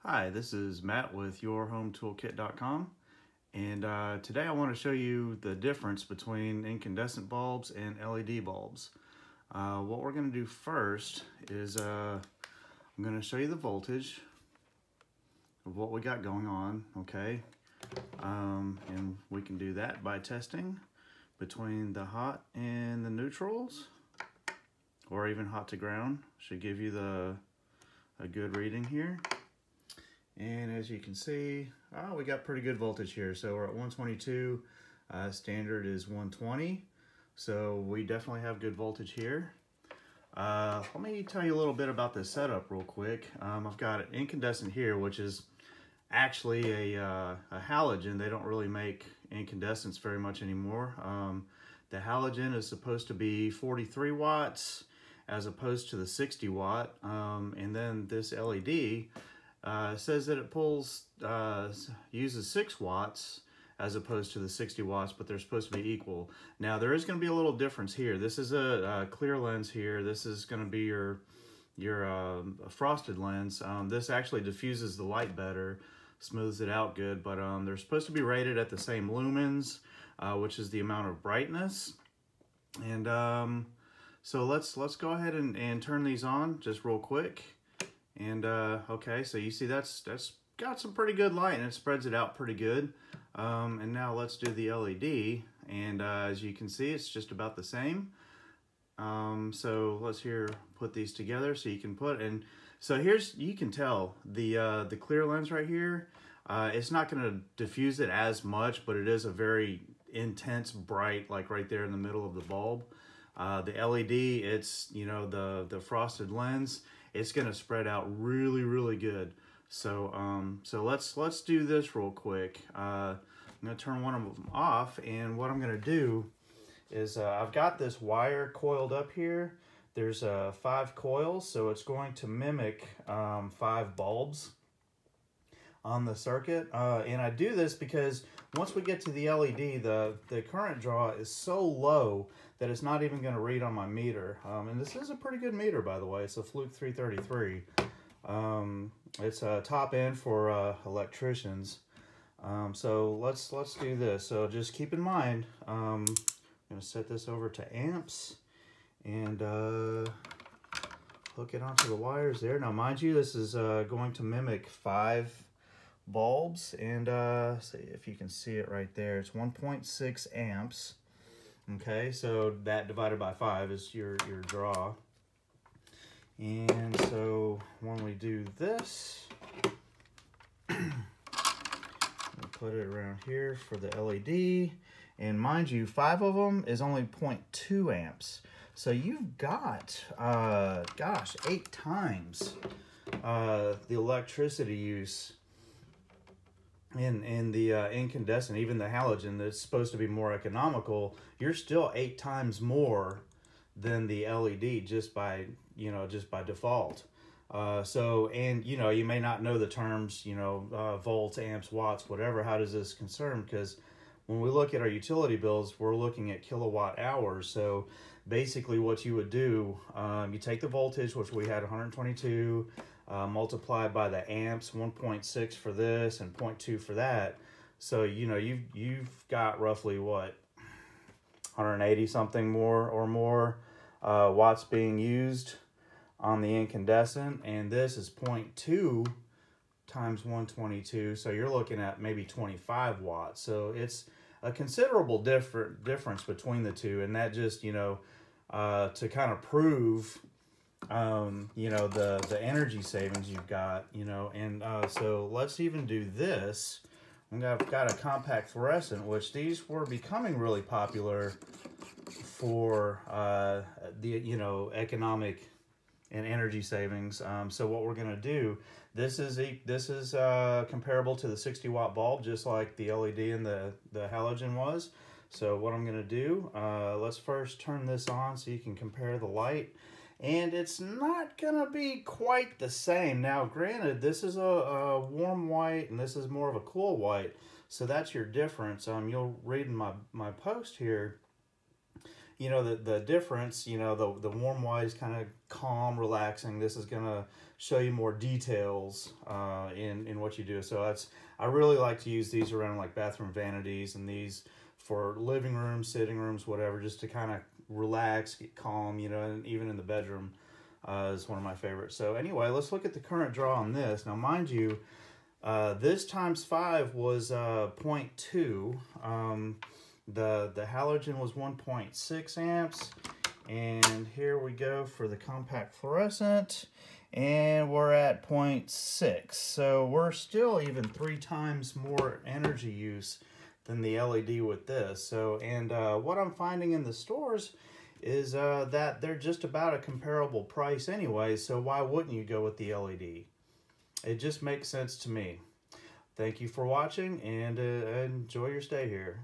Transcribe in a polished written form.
Hi, this is Matt with yourhometoolkit.com, and today I want to show you the difference between incandescent bulbs and LED bulbs. What we're going to do first is I'm going to show you the voltage of what we got going on, okay? And we can do that by testing between the hot and the neutrals, or even hot to ground. Should give you a good reading here. And as you can see, we got pretty good voltage here. So we're at 122, standard is 120. So we definitely have good voltage here. Let me tell you a little bit about this setup real quick. I've got an incandescent here, which is actually a halogen. They don't really make incandescents very much anymore. The halogen is supposed to be 43 watts as opposed to the 60 watt. And then this LED says that it uses 6 watts as opposed to the 60 watts, but they're supposed to be equal. Now there is going to be a little difference here. This is a clear lens here. This is going to be your frosted lens. This actually diffuses the light better, smooths it out good, but they're supposed to be rated at the same lumens, which is the amount of brightness. And so let's go ahead and turn these on just real quick. And okay, so you see that's got some pretty good light and it spreads it out pretty good. And now let's do the LED, and as you can see, it's just about the same. So let's put these together so you can put, and so you can tell the clear lens right here, it's not going to diffuse it as much, but it is a very intense bright, like right there in the middle of the bulb. The LED, it's, you know, the frosted lens, it's going to spread out really good. So so let's do this real quick. I'm going to turn one of them off, and what I'm going to do is I've got this wire coiled up here. There's 5 coils, so it's going to mimic 5 bulbs on the circuit. And I do this because once we get to the LED, the current draw is so low that it's not even going to read on my meter. And this is a pretty good meter, by the way. It's a Fluke 333. It's a top end for electricians. So let's do this. So just keep in mind, I'm going to set this over to amps and hook it onto the wires there. Now, mind you, this is going to mimic 5 bulbs, and see if you can see it right there. It's 1.6 amps. Okay, so that divided by 5 is your draw. And so when we do this, we'll put it around here for the LED. And mind you, 5 of them is only 0.2 amps. So you've got, gosh, 8 times the electricity use in the incandescent, even the halogen that's supposed to be more economical. You're still 8 times more than the LED just by default. So, and you know, you may not know the terms, you know, volts, amps, watts, whatever. How does this concern? Because when we look at our utility bills, we're looking at kilowatt hours. So basically what you would do, you take the voltage, which we had 122, multiplied by the amps, 1.6 for this and 0.2 for that. So, you know, you've got roughly what, 180 something more watts being used on the incandescent, and this is 0.2 times 122, so you're looking at maybe 25 watts. So it's a considerable difference between the two, and that just, you know, to kind of prove you know, the energy savings you've got, you know. And so let's even do this. I've got a compact fluorescent, which these were becoming really popular for the, you know, economic and energy savings. So what we're going to do, this is comparable to the 60 watt bulb, just like the LED and the halogen was. So what I'm going to do, let's first turn this on so you can compare the light. And it's not going to be quite the same. Now, granted, this is a warm white, and this is more of a cool white. So that's your difference. You'll read in my post here, you know, the difference, you know, the warm white is kind of calm, relaxing. This is going to show you more details in what you do. So I really like to use these around like bathroom vanities, and these for living rooms, sitting rooms, whatever, just to kind of relax, get calm, you know, and even in the bedroom is one of my favorites. So anyway, let's look at the current draw on this. Now, mind you, this times 5 was 0.2. The halogen was 1.6 amps. And here we go for the compact fluorescent, and we're at 0.6. So we're still even 3 times more energy use than the LED with this. So, and what I'm finding in the stores is that they're just about a comparable price anyway, so why wouldn't you go with the LED? It just makes sense to me. Thank you for watching, and enjoy your stay here.